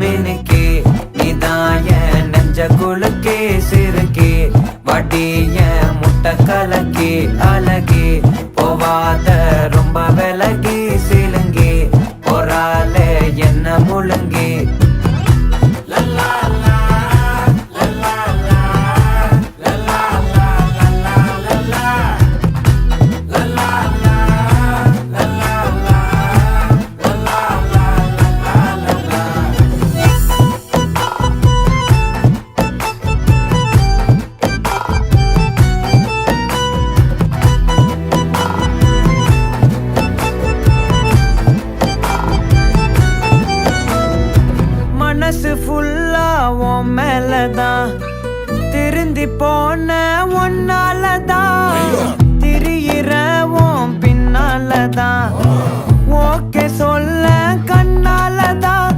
மினுக்கே நீதாய நெஞ்ச குலுக்கே சிறுக்கே வடிய முட்டை கலக்கே அழகே போவாத ரொம்ப விலகி சிலுங்கி பொறால என்ன முழுங்கி மனசு ஃபுல்லா உன் மேலதான் திருந்தி போன ஒன்னாலதான் திரியிற உன் பின்னாலதான் ஓகே சொல்ல